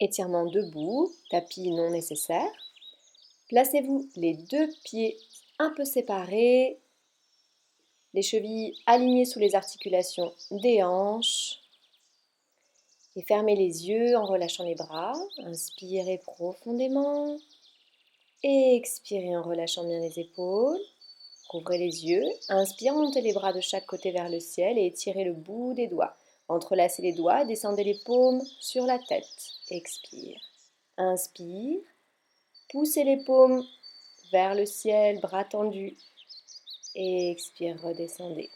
Étirement debout, tapis non nécessaire. Placez-vous les deux pieds un peu séparés, les chevilles alignées sous les articulations des hanches. Et fermez les yeux en relâchant les bras. Inspirez profondément. Expirez en relâchant bien les épaules. Ouvrez les yeux. Inspire, montez les bras de chaque côté vers le ciel et étirez le bout des doigts. Entrelacez les doigts et descendez les paumes sur la tête. Expire. Inspire. Poussez les paumes vers le ciel, bras tendus. Expire, redescendez.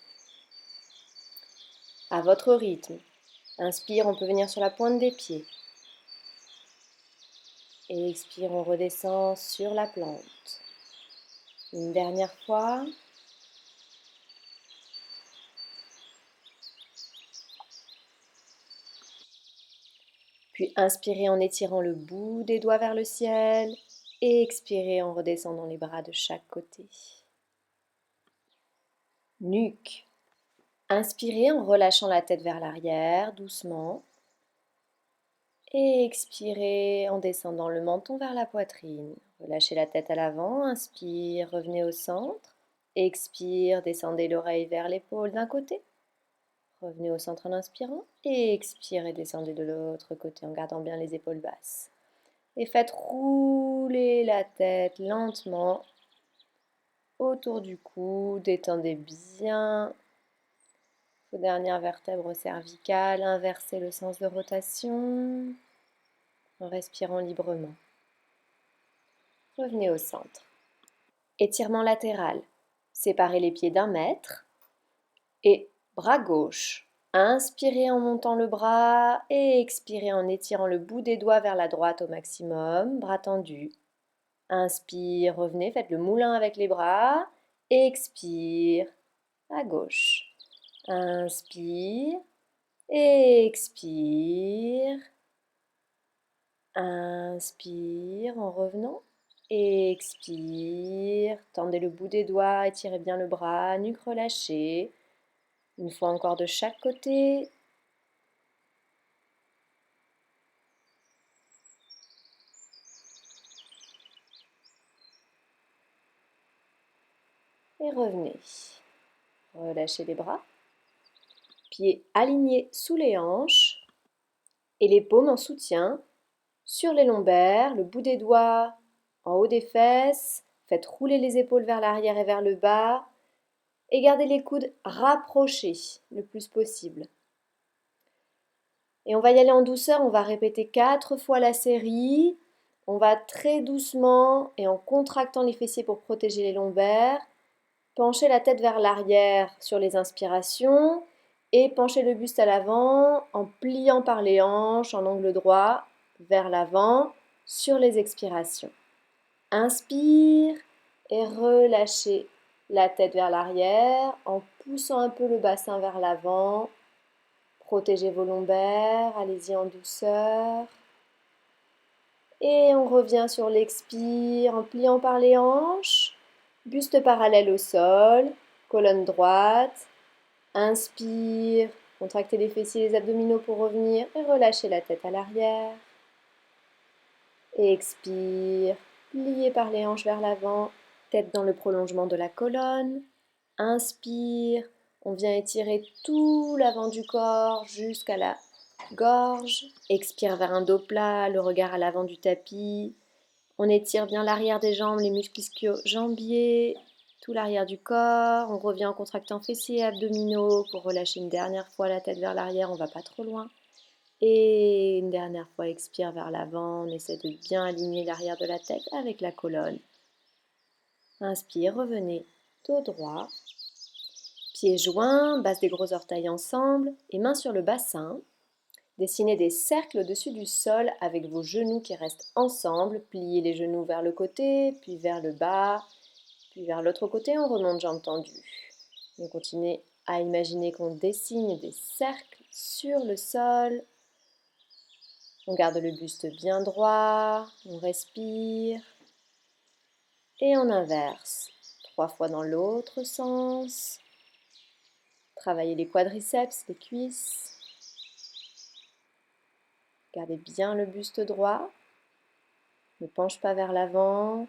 À votre rythme. Inspire, on peut venir sur la pointe des pieds. Et expire, on redescend sur la plante. Une dernière fois. Puis inspirez en étirant le bout des doigts vers le ciel. Et expirez en redescendant les bras de chaque côté. Nuque. Inspirez en relâchant la tête vers l'arrière, doucement. Et expirez en descendant le menton vers la poitrine. Relâchez la tête à l'avant, inspire, revenez au centre. Expire, descendez l'oreille vers l'épaule d'un côté. Revenez au centre en inspirant et expirez, descendez de l'autre côté en gardant bien les épaules basses. Et faites rouler la tête lentement autour du cou, détendez bien vos dernières vertèbres cervicales, inversez le sens de rotation en respirant librement. Revenez au centre. Étirement latéral. Séparez les pieds d'1 mètre et bras gauche. Inspirez en montant le bras et expirez en étirant le bout des doigts vers la droite au maximum, bras tendus. Inspire, revenez, faites le moulin avec les bras. Expire, à gauche. Inspire, expire. Inspire en revenant. Expire, tendez le bout des doigts, étirez bien le bras, nuque relâchée. Une fois encore de chaque côté. Et revenez. Relâchez les bras. Pieds alignés sous les hanches et les paumes en soutien sur les lombaires, le bout des doigts en haut des fesses. Faites rouler les épaules vers l'arrière et vers le bas et gardez les coudes rapprochés le plus possible. Et on va y aller en douceur, on va répéter 4 fois la série. On va très doucement et en contractant les fessiers pour protéger les lombaires, pencher la tête vers l'arrière sur les inspirations et pencher le buste à l'avant en pliant par les hanches en angle droit vers l'avant sur les expirations. Inspire et relâchez la tête vers l'arrière en poussant un peu le bassin vers l'avant. Protégez vos lombaires, allez-y en douceur. Et on revient sur l'expire en pliant par les hanches. Buste parallèle au sol, colonne droite. Inspire, contractez les fessiers et les abdominaux pour revenir et relâchez la tête à l'arrière. Expire, pliez par les hanches vers l'avant, tête dans le prolongement de la colonne. Inspire, on vient étirer tout l'avant du corps jusqu'à la gorge. Expire vers un dos plat, le regard à l'avant du tapis. On étire bien l'arrière des jambes, les muscles ischio-jambiers, tout l'arrière du corps. On revient en contractant fessiers et abdominaux pour relâcher une dernière fois la tête vers l'arrière, on ne va pas trop loin. Et une dernière fois, expire vers l'avant, on essaie de bien aligner l'arrière de la tête avec la colonne. Inspire, revenez, dos droit. Pieds joints, base des gros orteils ensemble et mains sur le bassin. Dessinez des cercles au-dessus du sol avec vos genoux qui restent ensemble. Pliez les genoux vers le côté, puis vers le bas, puis vers l'autre côté, on remonte jambes tendues. On continue à imaginer qu'on dessine des cercles sur le sol. On garde le buste bien droit, on respire et on inverse. 3 fois dans l'autre sens. Travaillez les quadriceps, les cuisses. Gardez bien le buste droit. Ne penche pas vers l'avant.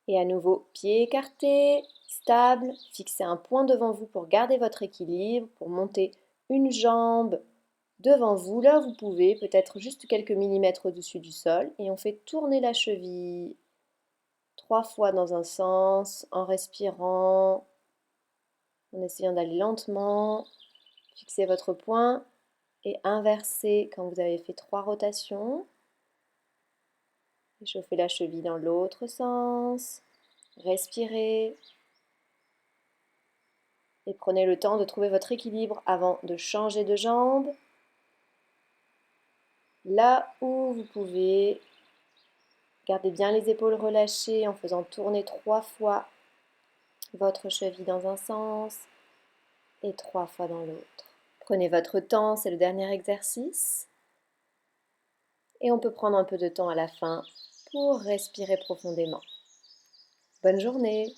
Et à nouveau, pieds écartés, stable. Fixez un point devant vous pour garder votre équilibre, pour monter une jambe devant vous, là où vous pouvez, peut-être juste quelques millimètres au-dessus du sol. Et on fait tourner la cheville 3 fois dans un sens, en respirant, en essayant d'aller lentement. Fixez votre point et inversez quand vous avez fait 3 rotations. Échauffez la cheville dans l'autre sens. Respirez. Et prenez le temps de trouver votre équilibre avant de changer de jambe. Là où vous pouvez, gardez bien les épaules relâchées en faisant tourner 3 fois votre cheville dans un sens et 3 fois dans l'autre. Prenez votre temps, c'est le dernier exercice. Et on peut prendre un peu de temps à la fin pour respirer profondément. Bonne journée!